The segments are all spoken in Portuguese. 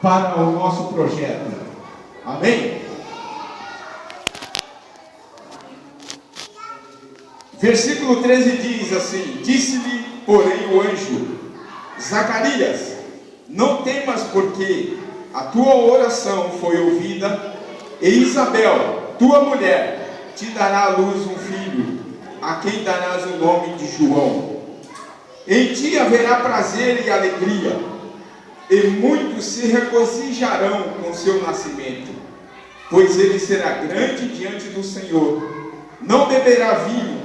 para o nosso projeto. Amém? Versículo 13 diz assim: disse-lhe, porém, o anjo: Zacarias, não temas, porque a tua oração foi ouvida, e Isabel, tua mulher, te dará à luz um filho, a quem darás o nome de João. Em ti haverá prazer e alegria, e muitos se regozijarão com seu nascimento, pois ele será grande diante do Senhor. Não beberá vinho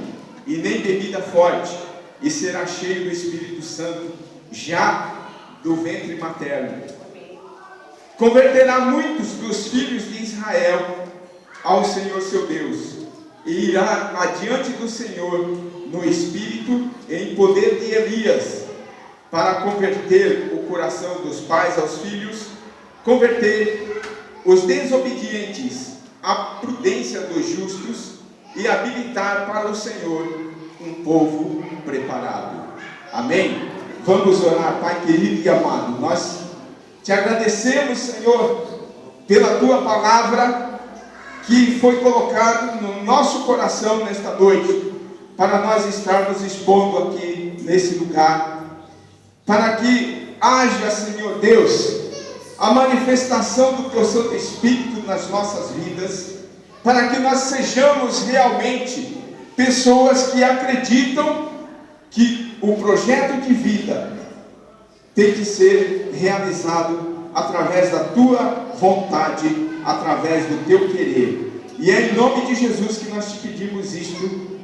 e nem bebida forte, e será cheio do Espírito Santo já do ventre materno. Converterá muitos dos filhos de Israel ao Senhor seu Deus, e irá adiante do Senhor no espírito e em poder de Elias, para converter o coração dos pais aos filhos, converter os desobedientes à prudência dos justos, e habilitar para o Senhor um povo preparado. Amém? Vamos orar. Pai querido e amado, nós te agradecemos, Senhor, pela tua palavra que foi colocada no nosso coração nesta noite, para nós estarmos expondo aqui nesse lugar, para que haja, Senhor Deus, a manifestação do teu Santo Espírito nas nossas vidas, para que nós sejamos realmente pessoas que acreditam que o projeto de vida tem que ser realizado através da tua vontade, através do teu querer. E é em nome de Jesus que nós te pedimos isto,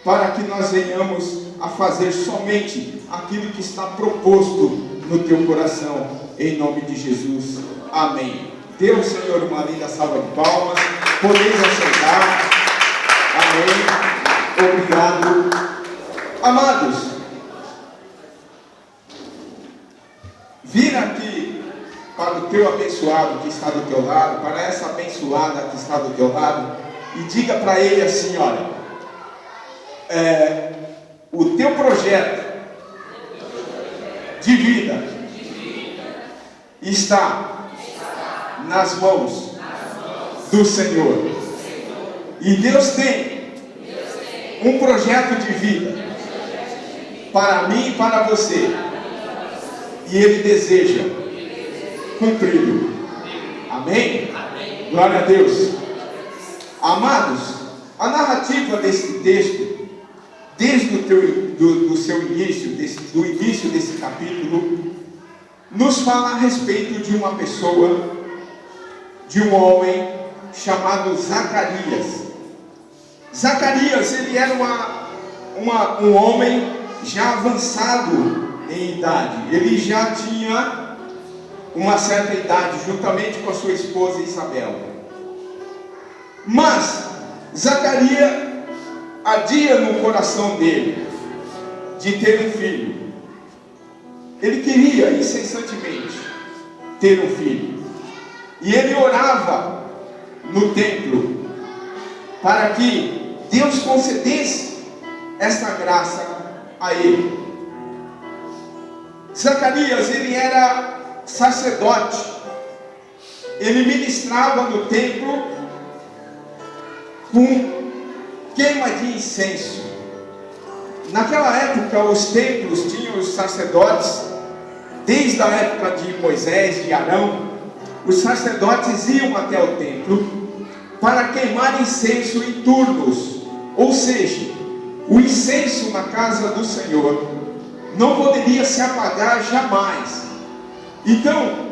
para que nós venhamos a fazer somente aquilo que está proposto no teu coração, em nome de Jesus. Amém. Dê ao Senhor uma linda salva de palmas. Podeis aceitar. Amém. Obrigado. Amados, vira aqui para o teu abençoado que está do teu lado, para essa abençoada que está do teu lado, e diga para ele assim: olha, o teu projeto de vida está nas mãos do Senhor. E Deus tem um projeto de vida para mim e para você, e Ele deseja cumpri-lo. Amém? Glória a Deus. Amados, a narrativa desse texto, desde do seu início, do início desse capítulo, nos fala a respeito de uma pessoa, de um homem chamado Zacarias. Zacarias, ele era um homem já avançado em idade. Ele já tinha uma certa idade, juntamente com a sua esposa Isabel. Mas Zacarias adia no coração dele de ter um filho. Ele queria incessantemente ter um filho. E ele orava no templo para que Deus concedesse esta graça a ele. Zacarias, ele era sacerdote. Ele ministrava no templo com queima de incenso. Naquela época, os templos tinham os sacerdotes, desde a época de Moisés, de Arão. Os sacerdotes iam até o templo para queimar incenso em turnos, ou seja, o incenso na casa do Senhor não poderia se apagar jamais. Então,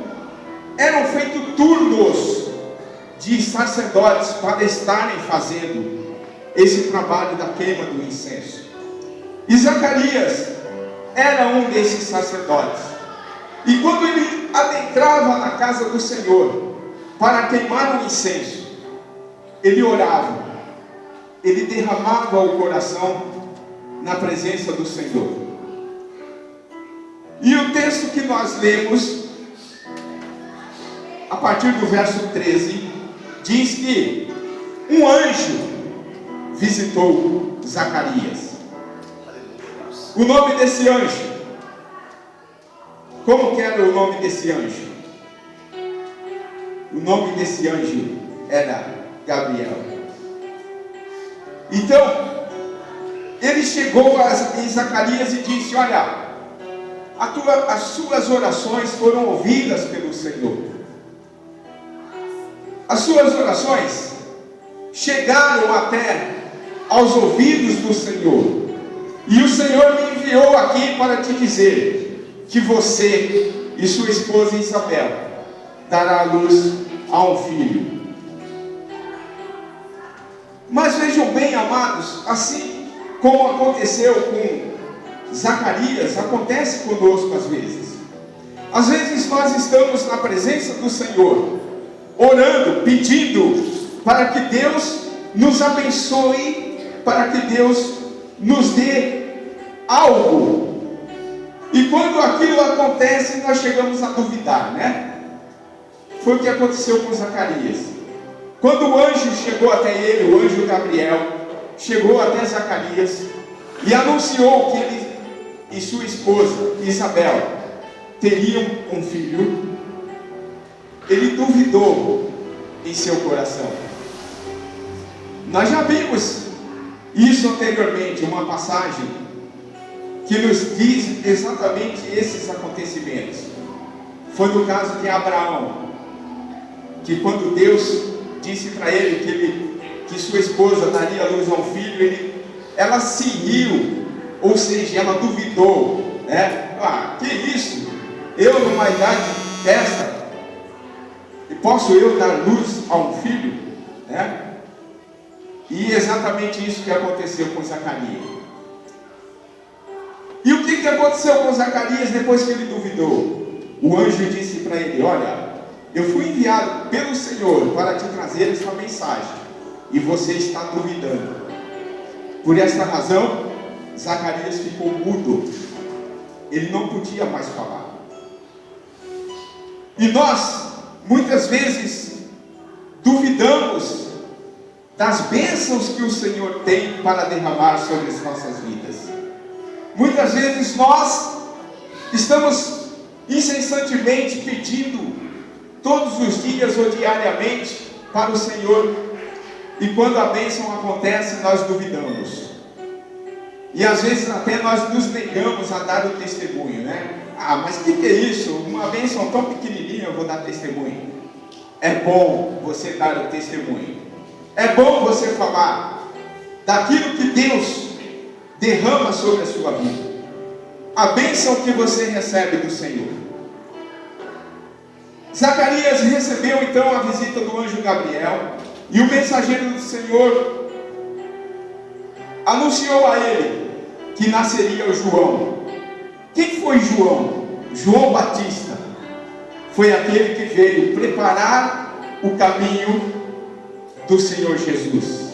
eram feitos turnos de sacerdotes para estarem fazendo esse trabalho da queima do incenso. E Zacarias era um desses sacerdotes. E quando ele adentrava na casa do Senhor para queimar o incenso, ele orava, ele derramava o coração na presença do Senhor. E o texto que nós lemos, a partir do verso 13, diz que um anjo visitou Zacarias. O nome desse anjo, como que era o nome desse anjo? O nome desse anjo era Gabriel. Então, ele chegou em Zacarias e disse: olha, as suas orações foram ouvidas pelo Senhor. As suas orações chegaram até aos ouvidos do Senhor. E o Senhor me enviou aqui para te dizer que você e sua esposa Isabel dará à luz a um filho. Mas vejam bem, amados, assim como aconteceu com Zacarias, acontece conosco às vezes. Às vezes nós estamos na presença do Senhor, orando, pedindo para que Deus nos abençoe, para que Deus nos dê algo. E quando aquilo acontece, nós chegamos a duvidar, né? Foi o que aconteceu com Zacarias. Quando o anjo chegou até ele, o anjo Gabriel, chegou até Zacarias e anunciou que ele e sua esposa Isabel teriam um filho, ele duvidou em seu coração. Nós já vimos isso anteriormente, uma passagem que nos diz exatamente esses acontecimentos. Foi no caso de Abraão, que quando Deus disse para ele que sua esposa daria à luz a um filho, ela se riu, ou seja, ela duvidou, né? Que isso? Eu numa idade dessa, posso eu dar luz a um filho? Né? E exatamente isso que aconteceu com Zacarias. E o que aconteceu com Zacarias depois que ele duvidou? O anjo disse para ele: olha, eu fui enviado pelo Senhor para te trazer essa mensagem, e você está duvidando. Por essa razão, Zacarias ficou mudo. Ele não podia mais falar. E nós, muitas vezes, duvidamos das bênçãos que o Senhor tem para derramar sobre as nossas vidas. Muitas vezes nós estamos incessantemente pedindo, todos os dias ou diariamente, para o Senhor, e quando a bênção acontece, nós duvidamos. E às vezes até nós nos negamos a dar o testemunho, né? Mas o que é isso? Uma bênção tão pequenininha, eu vou dar testemunho. É bom você dar o testemunho. É bom você falar daquilo que Deus derrama sobre a sua vida, a bênção que você recebe do Senhor. Zacarias recebeu então a visita do anjo Gabriel, e o mensageiro do Senhor anunciou a ele que nasceria o João. Quem foi João? João Batista foi aquele que veio preparar o caminho do Senhor Jesus.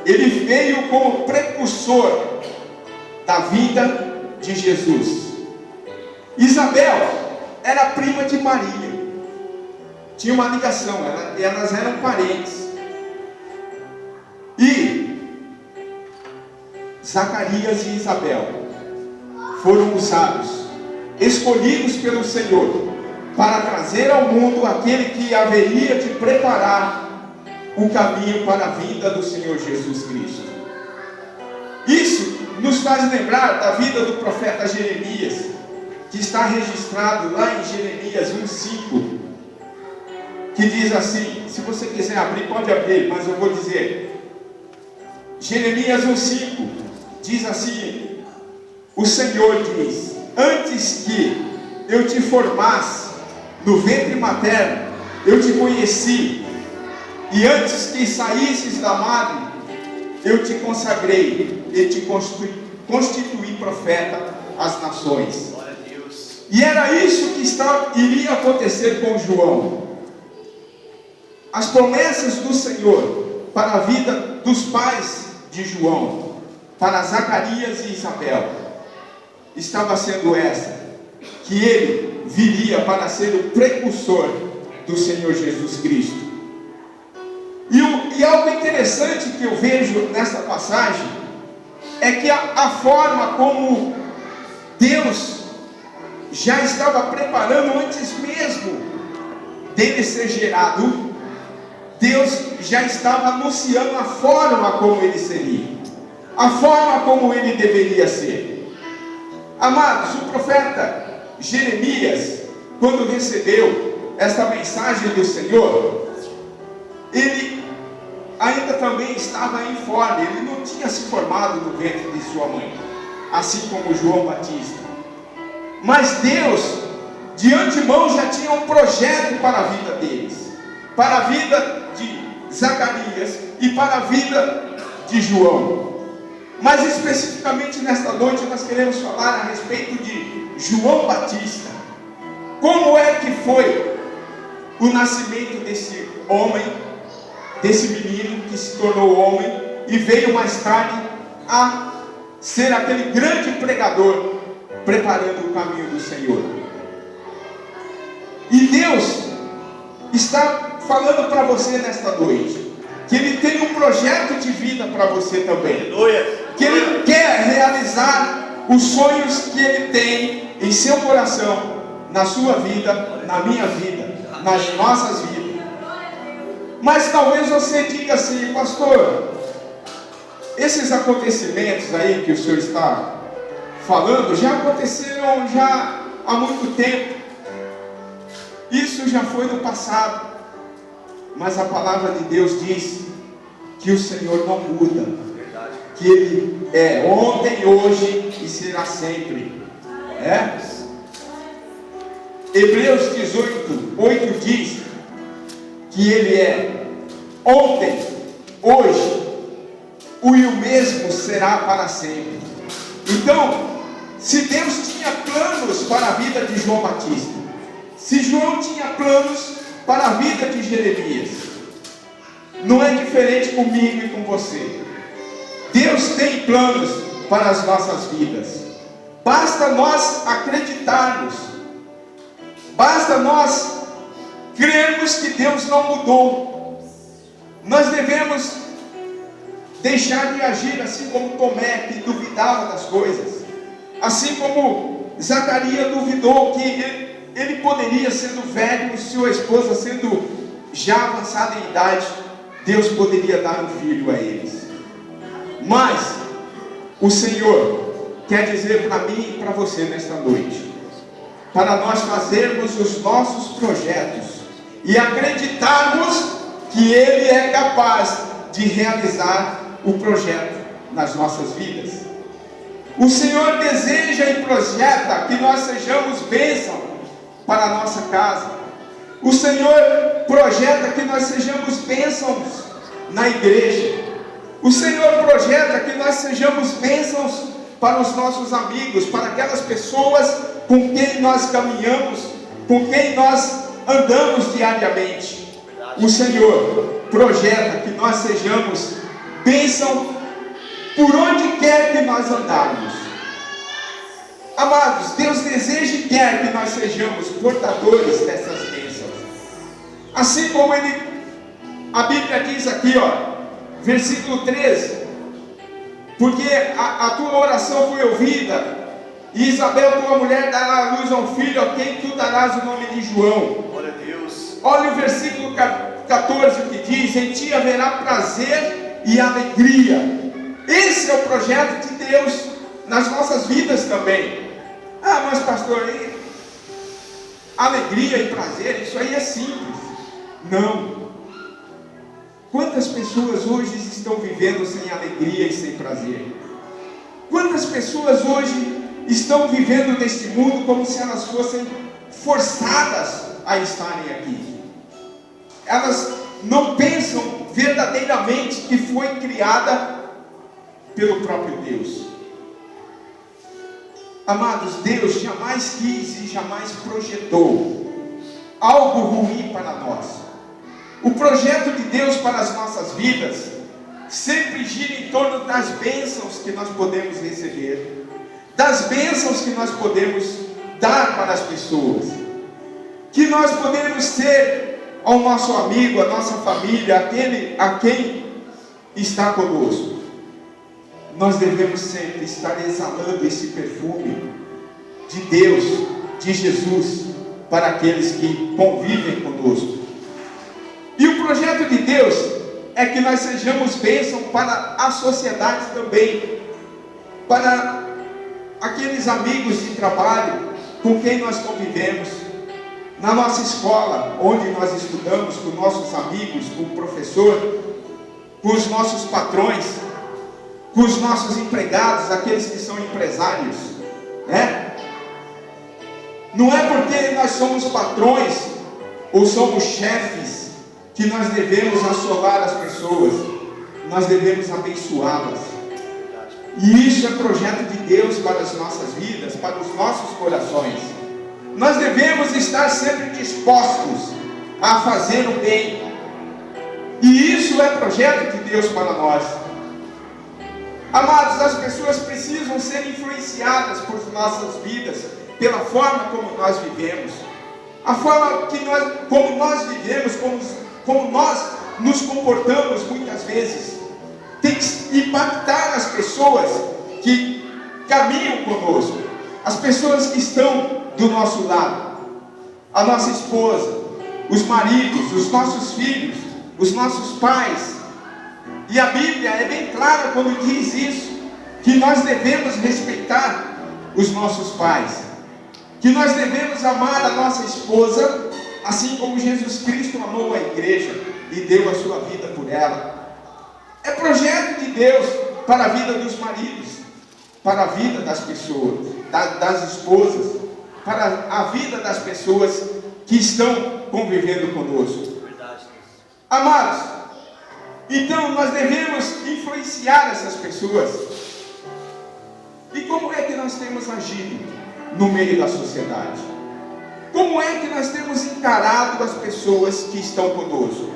Ele veio como precursor da vida de Jesus. Isabel era prima de Maria, tinha uma ligação, elas eram parentes. E Zacarias e Isabel foram usados, escolhidos pelo Senhor, para trazer ao mundo aquele que haveria de preparar o caminho para a vinda do Senhor Jesus Cristo. Isso nos faz lembrar da vida do profeta Jeremias, que está registrado lá em Jeremias 1:5, que diz assim, se você quiser abrir, pode abrir, mas eu vou dizer. Jeremias 1:5 diz assim: o Senhor diz: antes que eu te formasse no ventre materno, eu te conheci, e antes que saísses da madre, eu te consagrei e te constituí profeta às nações. Glória a Deus. E era isso que iria acontecer com João. As promessas do Senhor para a vida dos pais de João, para Zacarias e Isabel, estava sendo essa: que ele viria para ser o precursor do Senhor Jesus Cristo. E algo interessante que eu vejo nessa passagem é que a forma como Deus já estava preparando antes mesmo dele ser gerado, Deus já estava anunciando a forma como ele seria, a forma como ele deveria ser. Amados, o profeta Jeremias, quando recebeu esta mensagem do Senhor, ele ainda também estava informe, ele não tinha se formado no ventre de sua mãe, assim como João Batista. Mas Deus, de antemão, já tinha um projeto para a vida deles, para a vida de Zacarias e para a vida de João. Mas especificamente nesta noite nós queremos falar a respeito de João Batista. Como é que foi o nascimento desse homem, desse menino que se tornou homem e veio mais tarde a ser aquele grande pregador, preparando o caminho do Senhor. E Deus está falando para você nesta noite que Ele tem um projeto de vida para você também, que Ele quer realizar os sonhos que Ele tem em seu coração, na sua vida, na minha vida, nas nossas vidas. Mas talvez você diga assim: pastor, esses acontecimentos aí que o senhor está falando já aconteceram já há muito tempo, isso já foi no passado. Mas a palavra de Deus diz que o Senhor não muda, que Ele é ontem, hoje e será sempre. Hebreus 18:8 diz que Ele é ontem, hoje e o mesmo será para sempre. Então, se Deus tinha planos para a vida de João Batista, se João tinha planos para a vida de Jeremias, não é diferente comigo e com você. Deus tem planos para as nossas vidas. Basta nós acreditarmos, basta nós crermos que Deus não mudou. Nós devemos deixar de agir assim como Tomé, que duvidava das coisas, assim como Zacarias duvidou que ele poderia, sendo velho, sua esposa sendo já avançada em idade, Deus poderia dar um filho a eles. Mas o Senhor quer dizer para mim e para você nesta noite, para nós fazermos os nossos projetos e acreditarmos que Ele é capaz de realizar o projeto nas nossas vidas. O Senhor deseja e projeta que nós sejamos bênção para a nossa casa. O Senhor projeta que nós sejamos bênçãos na igreja. O Senhor projeta que nós sejamos bênçãos para os nossos amigos, para aquelas pessoas com quem nós caminhamos, com quem nós andamos diariamente. O Senhor projeta que nós sejamos bênção por onde quer que nós andarmos. Amados, Deus deseja e quer que nós sejamos portadores dessas bênçãos. Assim como a Bíblia diz aqui, versículo 13: porque a tua oração foi ouvida, e Isabel, tua mulher, dará à luz a um filho, a quem tu darás o nome de João. Glória a Deus. Olha o versículo 14 que diz: em ti haverá prazer e alegria. Esse é o projeto de Deus nas nossas vidas também. Mas pastor, alegria e prazer, isso aí é simples. Não. Quantas pessoas hoje estão vivendo sem alegria e sem prazer? Quantas pessoas hoje estão vivendo neste mundo como se elas fossem forçadas a estarem aqui? Elas não pensam verdadeiramente que foi criada pelo próprio Deus. Amados, Deus jamais quis e jamais projetou algo ruim para nós. O projeto de Deus para as nossas vidas sempre gira em torno das bênçãos que nós podemos receber, das bênçãos que nós podemos dar para as pessoas, que nós podemos ser ao nosso amigo, à nossa família, aquele a quem está conosco. Nós devemos sempre estar exalando esse perfume de Deus, de Jesus, para aqueles que convivem conosco. é que nós sejamos bênção para a sociedade também, para aqueles amigos de trabalho com quem nós convivemos, na nossa escola, onde nós estudamos, com nossos amigos, com o professor, com os nossos patrões, com os nossos empregados, aqueles que são empresários, né? Não é porque nós somos patrões ou somos chefes que nós devemos assolar as pessoas, nós devemos abençoá-las. E isso é projeto de Deus para as nossas vidas, para os nossos corações. Nós devemos estar sempre dispostos a fazer o bem. E isso é projeto de Deus para nós. Amados, as pessoas precisam ser influenciadas por nossas vidas, pela forma como nós vivemos, a forma como nós vivemos, como nós nos comportamos muitas vezes, tem que impactar as pessoas que caminham conosco, as pessoas que estão do nosso lado, a nossa esposa, os maridos, os nossos filhos, os nossos pais. E a Bíblia é bem clara quando diz isso, que nós devemos respeitar os nossos pais, que nós devemos amar a nossa esposa, assim como Jesus Cristo amou a igreja e deu a sua vida por ela. É projeto de Deus para a vida dos maridos, para a vida das pessoas, das esposas, para a vida das pessoas que estão convivendo conosco. Amados, então nós devemos influenciar essas pessoas. E como é que nós temos agido no meio da sociedade? Como é que nós temos encarado as pessoas que estão conosco?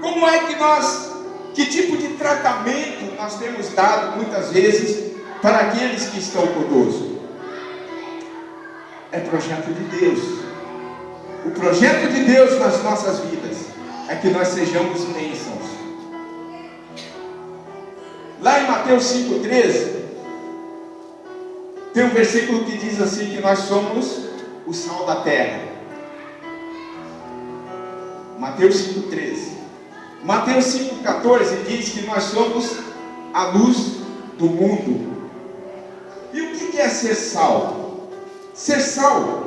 Como é que tipo de tratamento nós temos dado muitas vezes para aqueles que estão conosco? É projeto de Deus. O projeto de Deus nas nossas vidas é que nós sejamos bênçãos. Lá em Mateus 5,13 tem um versículo que diz assim, que nós somos o sal da terra. Mateus 5,13. Mateus 5,14 diz que nós somos a luz do mundo. E o que é ser sal? Ser sal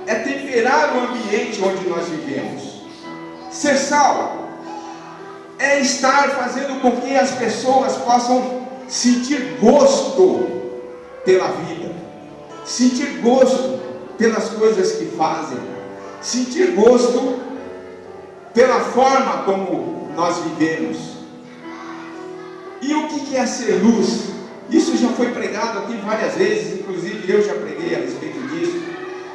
é temperar o ambiente onde nós vivemos. Ser sal é estar fazendo com que as pessoas possam sentir gosto pela vida, sentir gosto pelas coisas que fazem, sentir gosto pela forma como nós vivemos. E o que é ser luz? Isso já foi pregado aqui várias vezes, inclusive eu já preguei a respeito disso.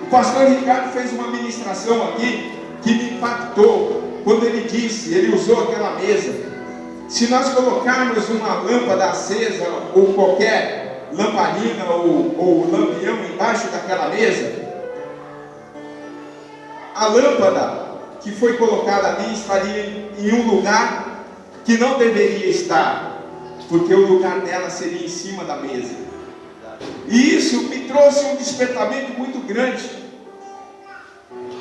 O pastor Ricardo fez uma ministração aqui que me impactou quando ele usou aquela mesa. Se nós colocarmos uma lâmpada acesa ou qualquer lamparina ou lampião embaixo daquela mesa, a lâmpada que foi colocada ali estaria em um lugar que não deveria estar, porque o lugar dela seria em cima da mesa. E isso me trouxe um despertamento muito grande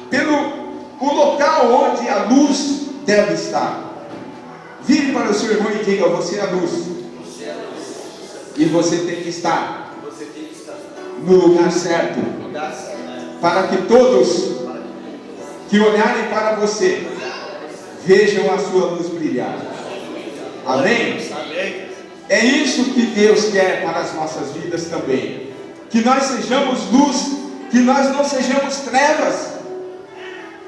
pelo o local onde a luz deve estar. Vire para o seu irmão e diga: você é a luz. E você tem que estar no lugar certo, para que todos que olharem para você vejam a sua luz brilhar. Amém? É isso que Deus quer para as nossas vidas também, que nós sejamos luz, que nós não sejamos trevas.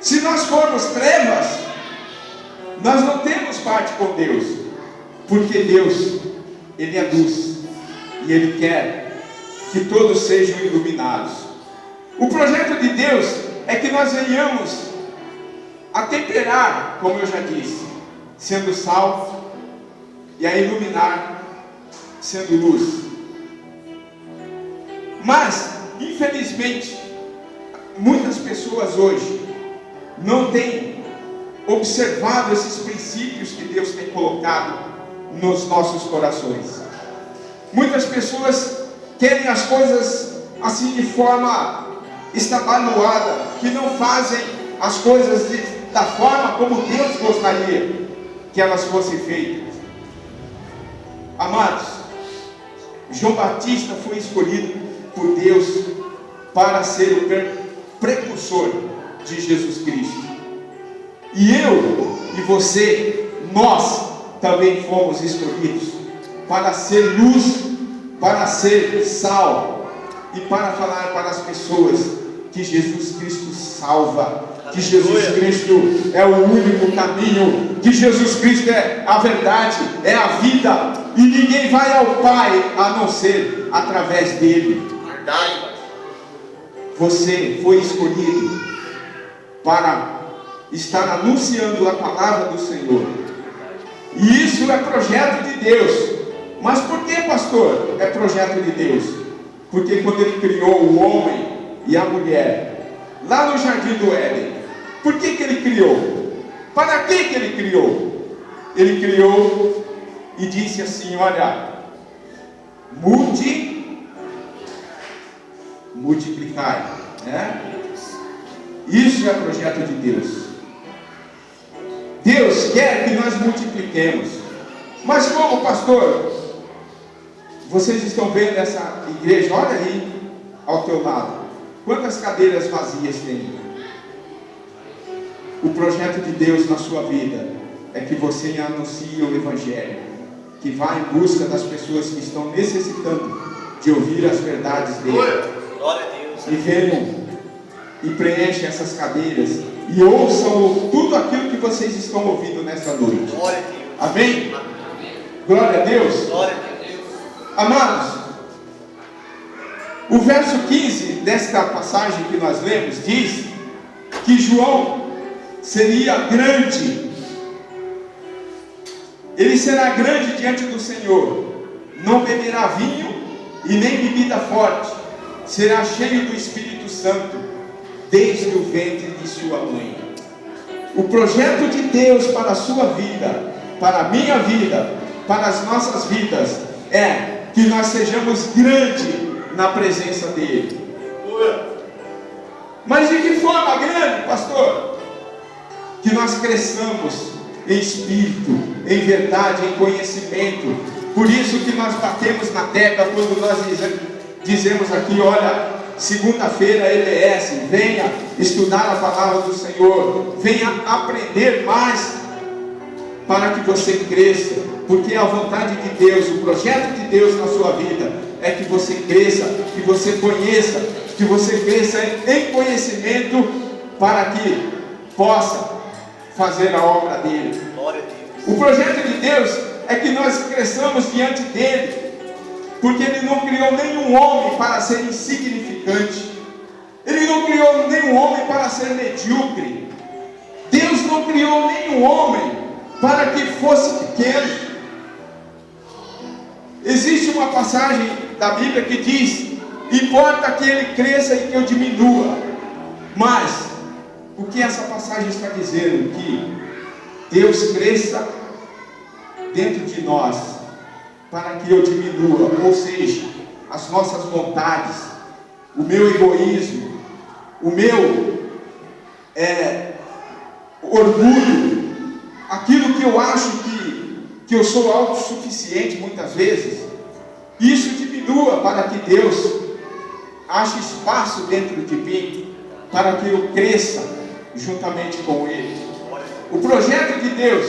Se nós formos trevas, nós não temos parte com Deus, porque Deus, Ele é luz, e Ele quer que todos sejam iluminados. O projeto de Deus é que nós venhamos a temperar, como eu já disse, sendo sal, e a iluminar, sendo luz. Mas, infelizmente, muitas pessoas hoje não têm observado esses princípios que Deus tem colocado nos nossos corações. Muitas pessoas querem as coisas assim de forma estabanada, que não fazem as coisas da forma como Deus gostaria. que elas fossem feitas. Amados, João Batista foi escolhido por Deus para ser o precursor de Jesus Cristo. E eu e você, nós também fomos escolhidos para ser luz, para ser sal e para falar para as pessoas que Jesus Cristo salva, que Jesus Cristo é o único caminho, que Jesus Cristo é a verdade, é a vida, e ninguém vai ao Pai a não ser através dele. Verdade. Você foi escolhido para estar anunciando a palavra do Senhor, e isso é projeto de Deus. Mas por que, pastor, é projeto de Deus? Porque quando Ele criou o homem e a mulher, lá no jardim do Éden, por que Ele criou? Para que Ele criou? Ele criou e disse assim: olha, multiplicai, né? Isso é projeto de Deus. Deus quer que nós multipliquemos. Mas como, pastor? Vocês estão vendo essa igreja? Olha aí ao teu lado, quantas cadeiras vazias tem? O projeto de Deus na sua vida é que você anuncie o Evangelho, que vá em busca das pessoas que estão necessitando de ouvir as verdades dele. Glória a Deus. E venham e preenchem essas cadeiras e ouçam tudo aquilo que vocês estão ouvindo nesta noite. Glória a Deus. Amém? Glória a Deus. Glória a Deus. Amados, o verso 15 desta passagem que nós lemos diz que João seria grande. Ele será grande diante do Senhor, não beberá vinho e nem bebida forte, será cheio do Espírito Santo desde o ventre de sua mãe. O projeto de Deus para a sua vida, para a minha vida, para as nossas vidas, é que nós sejamos grandes na presença dele. Mas de que forma grande, pastor? Que nós cresçamos em espírito, em verdade, em conhecimento. Por isso que nós batemos na tecla quando nós dizemos aqui: olha, segunda-feira EBS, venha estudar a palavra do Senhor, venha aprender mais, para que você cresça, porque a vontade de Deus, o projeto de Deus na sua vida é que você cresça, que você conheça, que você cresça em conhecimento, para que possa fazer a obra dele. Glória a Deus. O projeto de Deus é que nós cresçamos diante dele, porque ele não criou nenhum homem para ser insignificante, ele não criou nenhum homem para ser medíocre, Deus não criou nenhum homem para que fosse pequeno. Existe uma passagem da Bíblia que diz: importa que ele cresça e que eu diminua. Mas o que essa passagem está dizendo? Que Deus cresça dentro de nós para que eu diminua, ou seja, as nossas vontades, o meu egoísmo, o meu orgulho, aquilo que eu acho que eu sou autossuficiente muitas vezes, isso diminua, para que Deus ache espaço dentro de mim, para que eu cresça juntamente com Ele. O projeto de Deus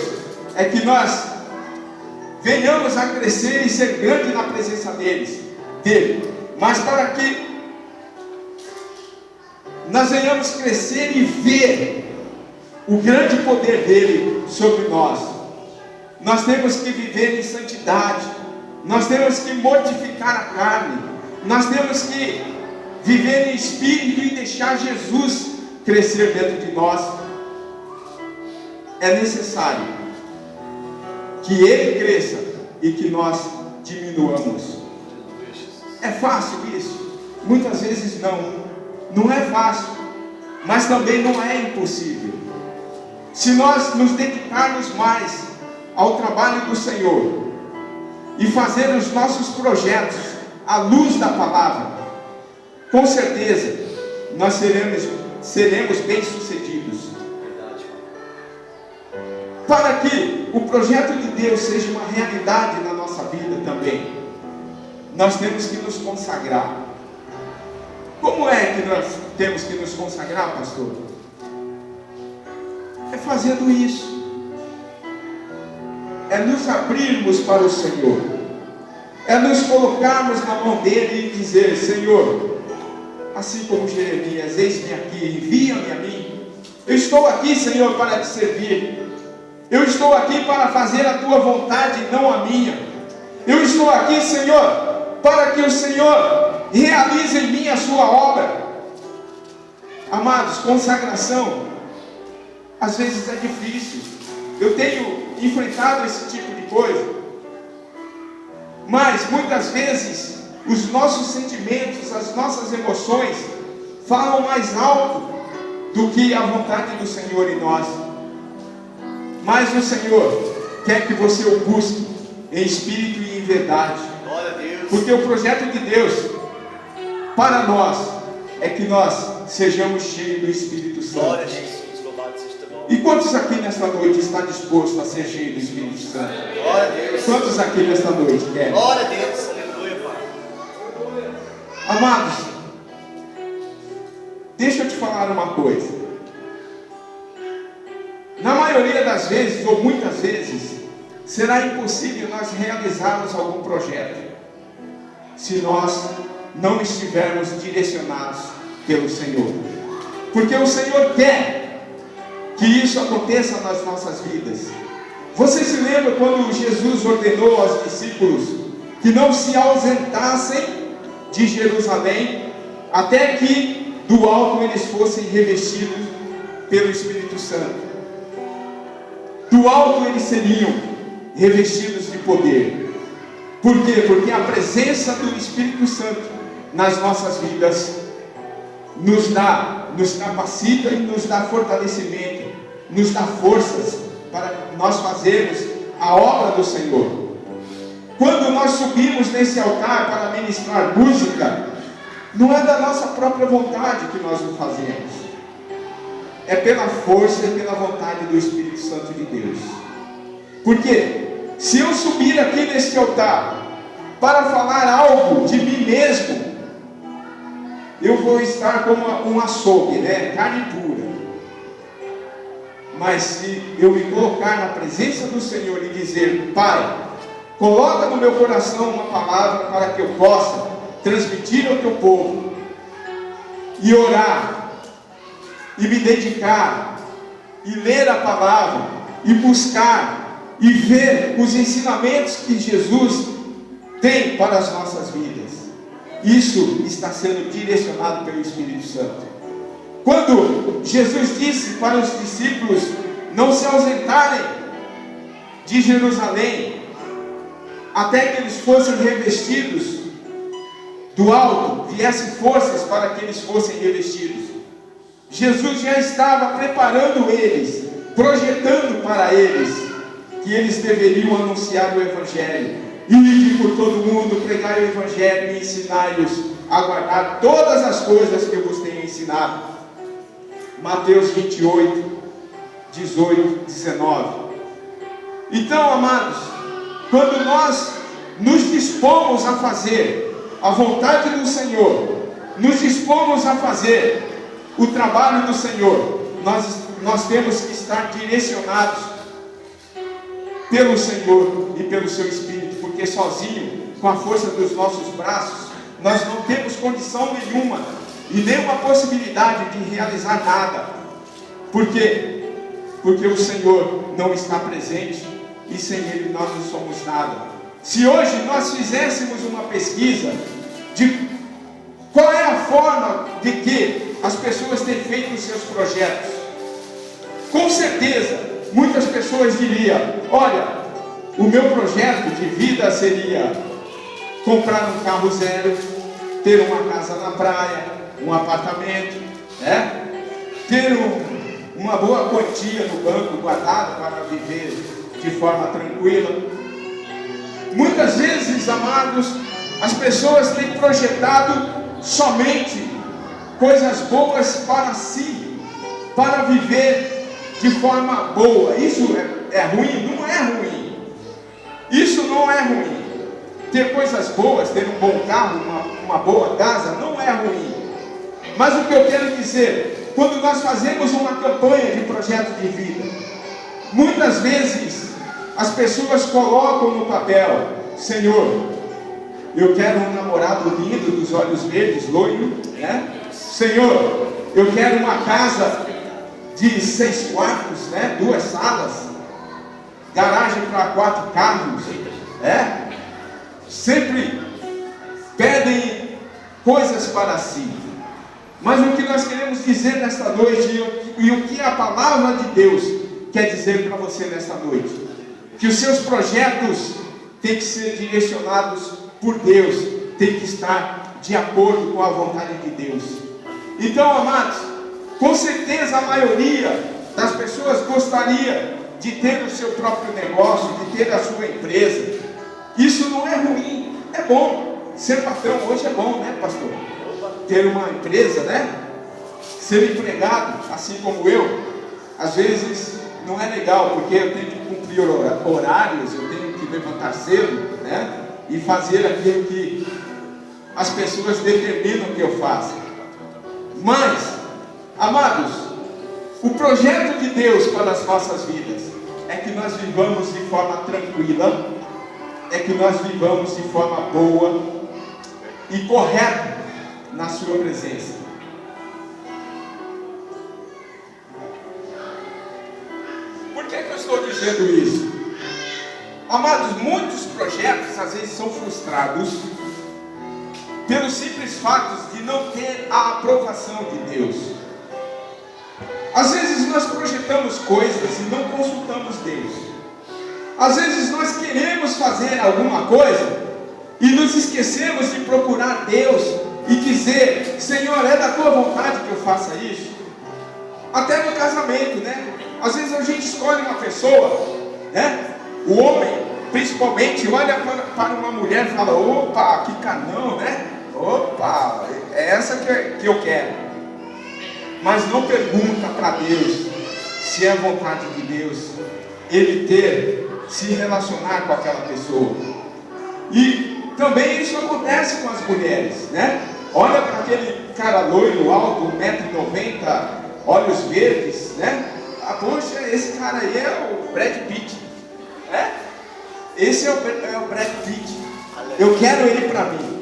é que nós venhamos a crescer e ser grande na presença dele, mas para que nós venhamos crescer e ver o grande poder dele sobre nós, nós temos que viver em santidade, nós temos que mortificar a carne, nós temos que viver em espírito e deixar Jesus crescer dentro de nós. É necessário que ele cresça e que nós diminuamos. É fácil isso? Muitas vezes não é fácil, mas também não é impossível. Se nós nos dedicarmos mais ao trabalho do Senhor e fazer os nossos projetos à luz da palavra, com certeza nós seremos bem-sucedidos. para que o projeto de Deus seja uma realidade na nossa vida também, nós temos que nos consagrar. Como é que nós temos que nos consagrar, pastor? É fazendo isso, é nos abrirmos para o Senhor, é nos colocarmos na mão dele e dizer: Senhor, assim como Jeremias, eis-me aqui, envia-me a mim. Eu estou aqui, Senhor, para te servir. Eu estou aqui para fazer a tua vontade, não a minha. Eu estou aqui, Senhor, para que o Senhor realize em mim a sua obra. Amados, consagração às vezes é difícil. Eu tenho enfrentado esse tipo de coisa, mas muitas vezes os nossos sentimentos, as nossas emoções falam mais alto do que a vontade do Senhor em nós. Mas o Senhor quer que você o busque em espírito e em verdade. Glória a Deus. Porque o projeto de Deus para nós é que nós sejamos cheios do Espírito Santo. Glória a Jesus, louvado seja teu nome. E quantos aqui nesta noite está disposto a ser cheio do Espírito Santo? Glória a Deus. Quantos aqui nesta noite querem? Glória a Deus, aleluia, Pai. Amados, deixa eu te falar uma coisa. Na maioria das vezes, ou muitas vezes, será impossível nós realizarmos algum projeto se nós não estivermos direcionados pelo Senhor. Porque o Senhor quer que isso aconteça nas nossas vidas. Você se lembra quando Jesus ordenou aos discípulos que não se ausentassem de Jerusalém até que do alto eles fossem revestidos pelo Espírito Santo? Do alto eles seriam revestidos de poder. Por quê? Porque a presença do Espírito Santo nas nossas vidas nos capacita e nos dá fortalecimento, nos dá forças para nós fazermos a obra do Senhor. Quando nós subimos nesse altar para ministrar música, não é da nossa própria vontade que nós o fazemos, é pela força e pela vontade do Espírito Santo de Deus. Porque se eu subir aqui neste altar para falar algo de mim mesmo, eu vou estar como um açougue, né? Carne pura. Mas se eu me colocar na presença do Senhor e dizer: Pai, coloca no meu coração uma palavra para que eu possa transmitir ao teu povo, e orar, e me dedicar, e ler a palavra, e buscar, e ver os ensinamentos que Jesus tem para as nossas vidas. Isso está sendo direcionado pelo Espírito Santo. Quando Jesus disse para os discípulos não se ausentarem de Jerusalém até que eles fossem revestidos do alto, viessem forças para que eles fossem revestidos, Jesus já estava preparando eles, projetando para eles que eles deveriam anunciar o Evangelho. Ide por todo mundo, pregai o Evangelho e ensinai-os a guardar todas as coisas que eu vos tenho ensinado. Mateus 28, 18, 19. Então, amados, quando nós nos dispomos a fazer a vontade do Senhor, nos dispomos a fazer o trabalho do Senhor, nós temos que estar direcionados pelo Senhor e pelo seu Espírito, porque sozinho, com a força dos nossos braços, nós não temos condição nenhuma e nenhuma possibilidade de realizar nada. Por quê? Porque o Senhor não está presente e sem Ele nós não somos nada. Se hoje nós fizéssemos uma pesquisa de qual é a forma de que as pessoas têm feito os seus projetos, com certeza muitas pessoas diriam: olha, o meu projeto de vida seria comprar um carro zero, ter uma casa na praia, um apartamento, ter uma boa quantia no banco guardada para viver de forma tranquila. Muitas vezes, amados, as pessoas têm projetado somente coisas boas para si, para viver de forma boa. Isso é ruim? Não é ruim. Isso não é ruim. Ter coisas boas, ter um bom carro, uma boa casa, não é ruim. Mas o que eu quero dizer, quando nós fazemos uma campanha de projeto de vida, muitas vezes as pessoas colocam no papel: Senhor, eu quero um namorado lindo, dos olhos verdes, loiro, né? Senhor, eu quero uma casa de 6 quartos, né? 2 salas, garagem para 4 carros, né? Sempre pedem coisas para si. Mas o que nós queremos dizer nesta noite, e o que a palavra de Deus quer dizer para você nesta noite, que os seus projetos têm que ser direcionados por Deus, têm que estar de acordo com a vontade de Deus. Então, amados, com certeza a maioria das pessoas gostaria de ter o seu próprio negócio, de ter a sua empresa. Isso não é ruim, é bom. Ser patrão hoje é bom, né, pastor? Ter uma empresa, né? Ser empregado, assim como eu, às vezes não é legal, porque eu tenho que cumprir horários, eu tenho que levantar cedo, né? E fazer aquilo que as pessoas determinam que eu faça. Mas, amados, o projeto de Deus para as nossas vidas é que nós vivamos de forma tranquila, é que nós vivamos de forma boa e correta na sua presença. Por que eu estou dizendo isso? Amados, muitos projetos às vezes são frustrados pelo simples fato de não ter a aprovação de Deus. Às vezes nós projetamos coisas e não consultamos Deus. Às vezes nós queremos fazer alguma coisa e nos esquecemos de procurar Deus e dizer: Senhor, é da tua vontade que eu faça isso? Até no casamento, né? Às vezes a gente escolhe uma pessoa, né? O homem, principalmente, olha para uma mulher e fala: opa, que canão, né? Opa, é essa que eu quero. Mas não pergunta para Deus se é vontade de Deus ele se relacionar com aquela pessoa. E também isso acontece com as mulheres, né? Olha para aquele cara loiro, alto, 1,90m, olhos verdes, né? Ah, poxa, esse cara aí é o Brad Pitt, né? Esse é o Brad Pitt. Eu quero ele para mim.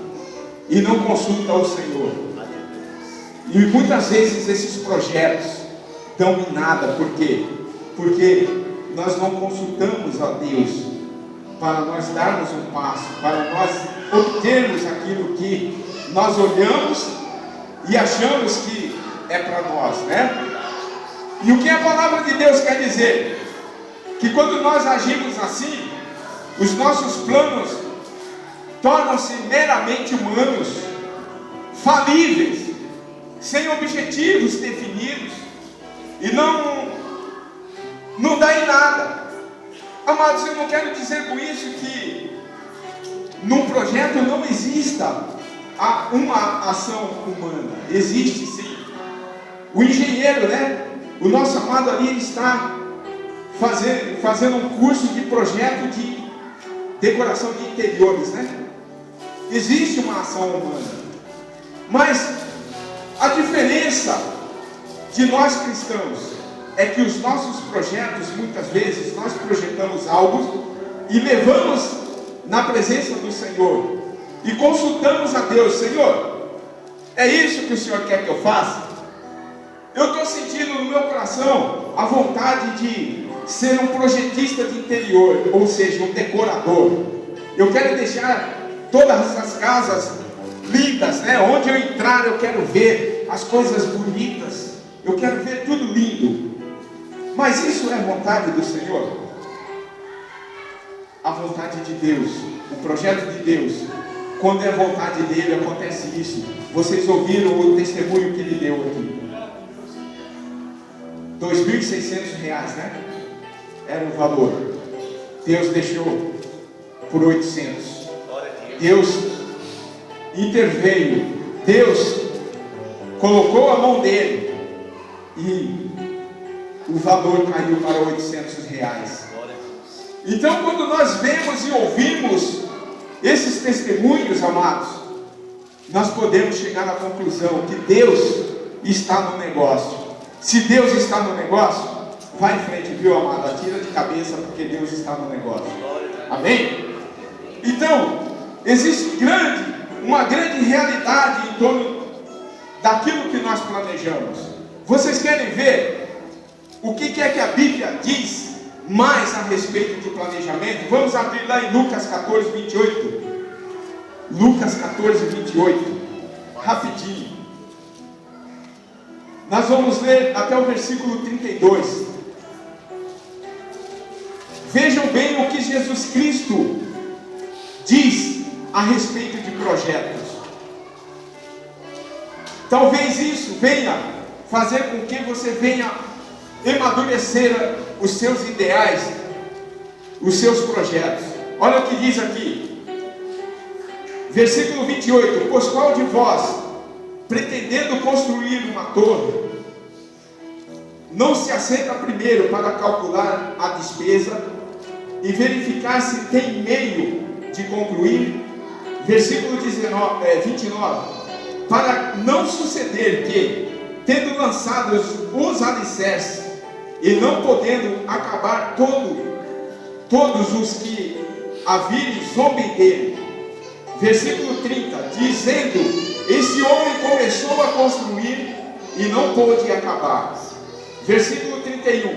E não consulta ao Senhor. E muitas vezes esses projetos dão em nada. Por quê? Porque nós não consultamos a Deus para nós darmos um passo, para nós obtermos aquilo que nós olhamos e achamos que é para nós, né? E o que a palavra de Deus quer dizer? Que quando nós agimos assim, os nossos planos tornam-se meramente humanos, falíveis, sem objetivos definidos, e não dá em nada. Amados, eu não quero dizer com isso que num projeto não exista uma ação humana. Existe sim. O engenheiro, né? O nosso amado ali, ele está fazendo um curso de projeto de decoração de interiores, né? Existe uma ação humana. Mas a diferença de nós cristãos é que os nossos projetos, muitas vezes, nós projetamos algo e levamos na presença do Senhor e consultamos a Deus: Senhor, é isso que o Senhor quer que eu faça? Eu estou sentindo no meu coração a vontade de ser um projetista de interior, ou seja, um decorador. Eu quero deixar todas as casas lindas, né? Onde eu entrar eu quero ver as coisas bonitas, eu quero ver tudo lindo. Mas isso é vontade do Senhor? A vontade de Deus, o projeto de Deus, quando é vontade dele, acontece isso. Vocês ouviram o testemunho que ele deu aqui. R$2.600, né? Era o valor. Deus deixou por 800. Deus interveio. Deus colocou a mão dele e o o valor caiu para R$ 800. Então, quando nós vemos e ouvimos esses testemunhos, amados, nós podemos chegar à conclusão que Deus está no negócio. Se Deus está no negócio, vai em frente, viu, amado? Atira de cabeça, porque Deus está no negócio. Amém? Então, existe uma grande realidade em torno daquilo que nós planejamos. Vocês querem ver o que é que a Bíblia diz mais a respeito de planejamento? Vamos abrir lá em Lucas 14, 28. Lucas 14, 28. Rapidinho. Nós vamos ler até o versículo 32. Vejam bem o que Jesus Cristo diz a respeito de projetos. Talvez isso venha fazer com que você venha amadurecer os seus ideais, os seus projetos. Olha o que diz aqui, versículo 28. Pois qual de vós, pretendendo construir uma torre, não se assenta primeiro para calcular a despesa e verificar se tem meio de concluir? Versículo 29. Para não suceder que, tendo lançado os alicerces e não podendo acabar, todos os que a virem zombem dele. Versículo 30, dizendo: esse homem começou a construir e não pôde acabar. Versículo 31,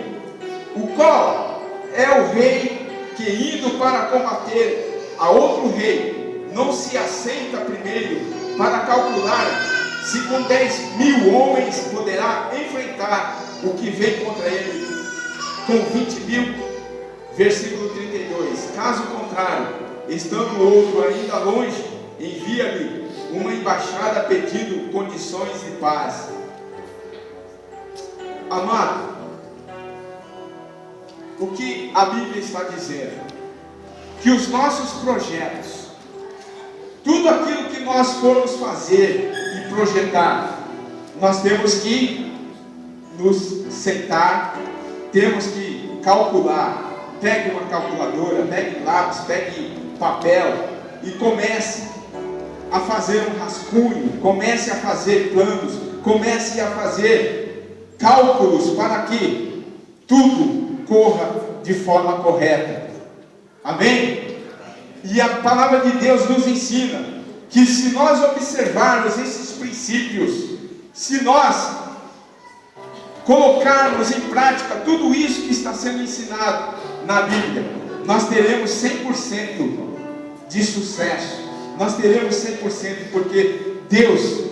o qual é o rei que, indo para combater a outro rei, não se assenta primeiro para calcular se com 10.000 homens poderá enfrentar o que vem contra ele com 20.000. Versículo 32, caso contrário, estando o outro ainda longe, envia-lhe uma embaixada pedindo condições de paz. Amado, o que a Bíblia está dizendo? Que os nossos projetos, tudo aquilo que nós formos fazer e projetar, nós temos que nos sentar, temos que calcular. Pegue uma calculadora, pegue lápis, pegue papel e comece a fazer um rascunho, comece a fazer planos, comece a fazer cálculos para que tudo corra de forma correta. Amém? E a palavra de Deus nos ensina que se nós observarmos esses princípios, se nós colocarmos em prática tudo isso que está sendo ensinado na Bíblia, nós teremos 100% de sucesso. Nós teremos 100%, porque Deus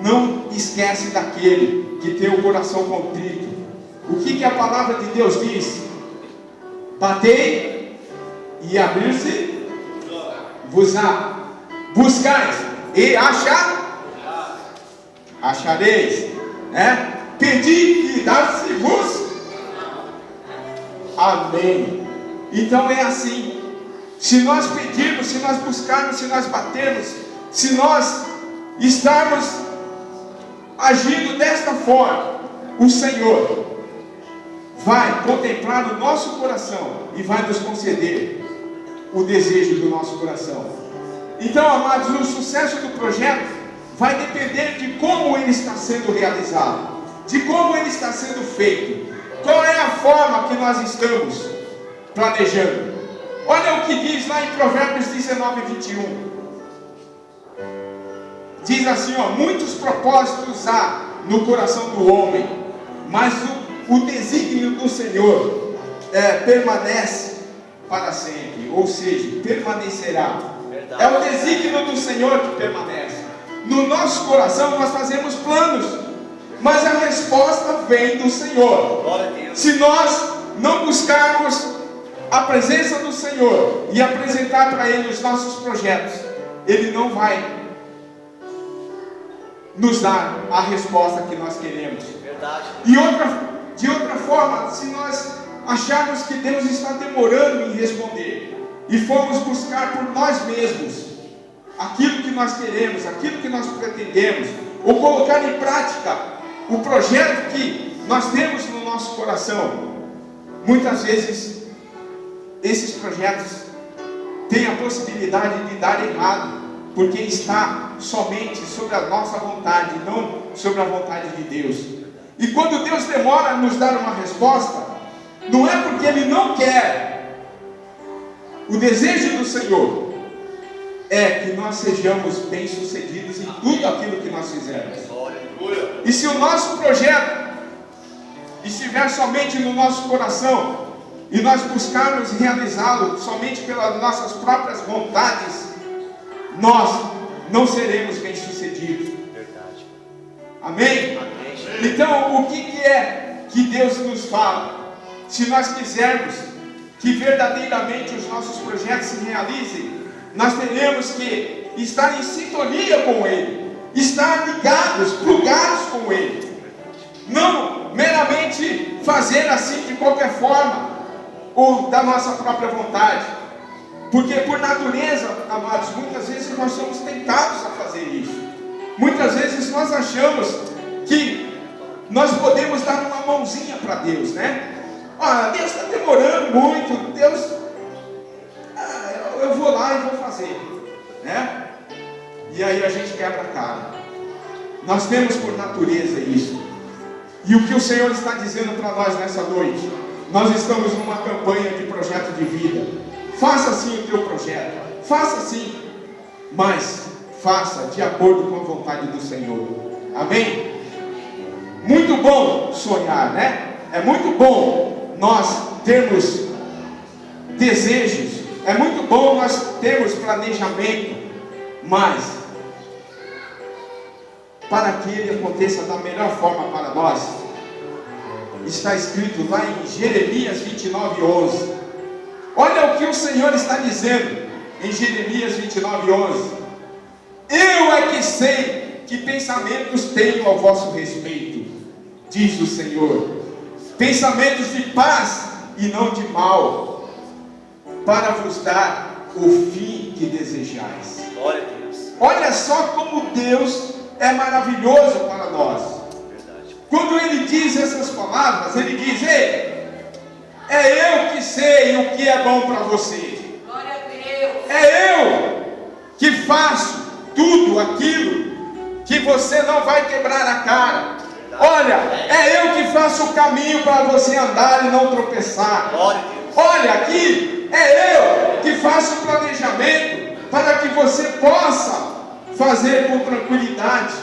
não esquece daquele que tem o coração contrito. O que a palavra de Deus diz? Batei e abrir-se-vos-á. Buscais e achareis, né? Pedi e dar-se-vos. Amém. Então é assim. Se nós pedirmos, se nós buscarmos, se nós batermos, se nós estarmos agindo desta forma, o Senhor vai contemplar o nosso coração e vai nos conceder o desejo do nosso coração. Então, amados, o sucesso do projeto vai depender de como ele está sendo realizado, de como ele está sendo feito. Qual é a forma que nós estamos planejando? Olha o que diz lá em Provérbios 19, 21. Diz assim, muitos propósitos há no coração do homem, mas o desígnio do Senhor permanece para sempre, ou seja, permanecerá. Verdade. É o desígnio do Senhor que permanece. No nosso coração nós fazemos planos, mas a resposta vem do Senhor. Se nós não buscarmos a presença do Senhor e apresentar para Ele os nossos projetos, Ele não vai nos dar a resposta que nós queremos. Verdade. De outra forma, se nós acharmos que Deus está demorando em responder e formos buscar por nós mesmos aquilo que nós queremos, aquilo que nós pretendemos, ou colocar em prática o projeto que nós temos no nosso coração, muitas vezes esses projetos têm a possibilidade de dar errado, porque está somente sobre a nossa vontade, não sobre a vontade de Deus. E quando Deus demora a nos dar uma resposta, não é porque Ele não quer. O desejo do Senhor é que nós sejamos bem-sucedidos em tudo aquilo que nós fizermos. E se o nosso projeto estiver somente no nosso coração, e nós buscarmos realizá-lo somente pelas nossas próprias vontades, nós não seremos bem-sucedidos. Verdade. Amém? Amém. Então, o que é que Deus nos fala? Se nós quisermos que verdadeiramente os nossos projetos se realizem, nós teremos que estar em sintonia com Ele, estar ligados, plugados com Ele, não meramente fazer assim de qualquer forma, ou da nossa própria vontade, porque por natureza, amados, muitas vezes nós somos tentados a fazer isso. Muitas vezes nós achamos que nós podemos dar uma mãozinha para Deus, né? Deus está demorando muito, Deus, eu vou lá e vou fazer, né? E aí a gente quebra a cara. Nós temos por natureza isso. E o que o Senhor está dizendo para nós nessa noite? Nós estamos numa campanha de projeto de vida. Faça sim o teu projeto, faça sim, mas faça de acordo com a vontade do Senhor. Amém? Muito bom sonhar, né? É muito bom nós termos desejos, é muito bom nós termos planejamento, mas para que ele aconteça da melhor forma para nós, está escrito lá em Jeremias 29:11. Olha o que o Senhor está dizendo em Jeremias 29:11. Eu é que sei que pensamentos tenho ao vosso respeito, diz o Senhor, pensamentos de paz e não de mal, para vos dar o fim que desejais. Glória a Deus. Olha só como Deus é maravilhoso para nós. Verdade. Quando Ele diz essas palavras, Ele diz: ei, é eu que sei o que é bom para você. Glória a Deus. É eu que faço tudo aquilo que você não vai quebrar a cara. Olha, é eu que faço o caminho para você andar e não tropeçar. Glória a Deus. Olha aqui, é eu que faço o planejamento para que você possa fazer com tranquilidade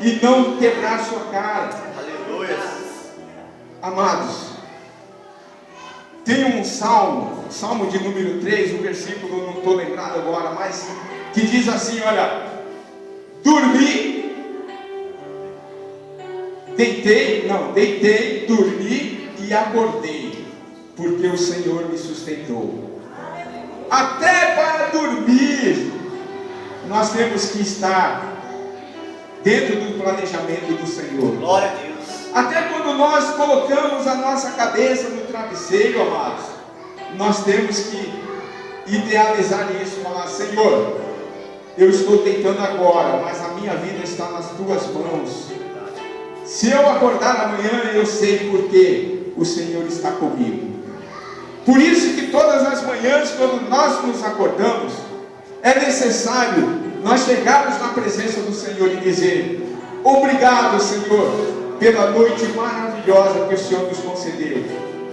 e não quebrar sua cara. Aleluia. Amados, tem um salmo de número 3, o versículo não estou lembrado agora, mas que diz assim: olha, deitei, dormi e acordei, porque o Senhor me sustentou. Até para dormir, nós temos que estar dentro do planejamento do Senhor. Glória a Deus. Até quando nós colocamos a nossa cabeça no travesseiro, amados, nós temos que idealizar isso, falar: Senhor, eu estou tentando agora, mas a minha vida está nas tuas mãos. Se eu acordar amanhã, eu sei porque o Senhor está comigo. Por isso que todas as manhãs, quando nós nos acordamos, é necessário nós chegarmos na presença do Senhor e dizer: obrigado, Senhor, pela noite maravilhosa que o Senhor nos concedeu,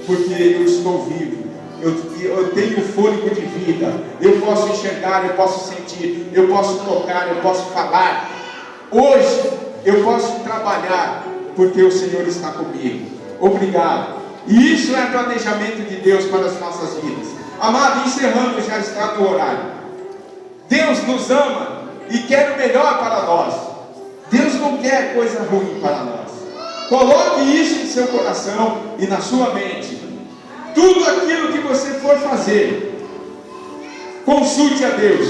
porque eu estou vivo, eu tenho fôlego de vida, eu posso enxergar, eu posso sentir, eu posso tocar, eu posso falar. Hoje eu posso trabalhar, porque o Senhor está comigo. Obrigado. E isso é planejamento de Deus para as nossas vidas. Amado, encerrando, já está no horário. Deus nos ama e quer o melhor para nós. Deus não quer coisa ruim para nós. Coloque isso em seu coração e na sua mente. Tudo aquilo que você for fazer, consulte a Deus,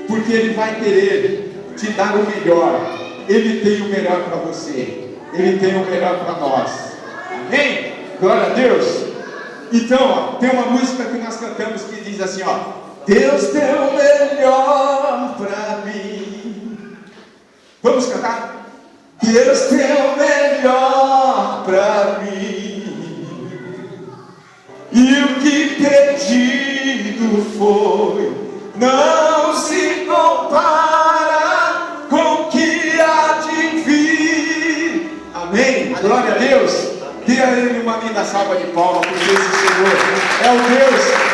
porque Ele vai querer te dar o melhor. Ele tem o melhor para você, Ele tem o melhor para nós. Amém? Glória a Deus. Então, tem uma música que nós cantamos que diz assim, Deus tem o melhor para mim. Vamos cantar? Deus tem o melhor para mim. E o que pedido foi, não se compara com o que há de vir. Amém? Glória a Deus. Dê a Ele uma linda salva de palmas, porque esse Senhor é o Deus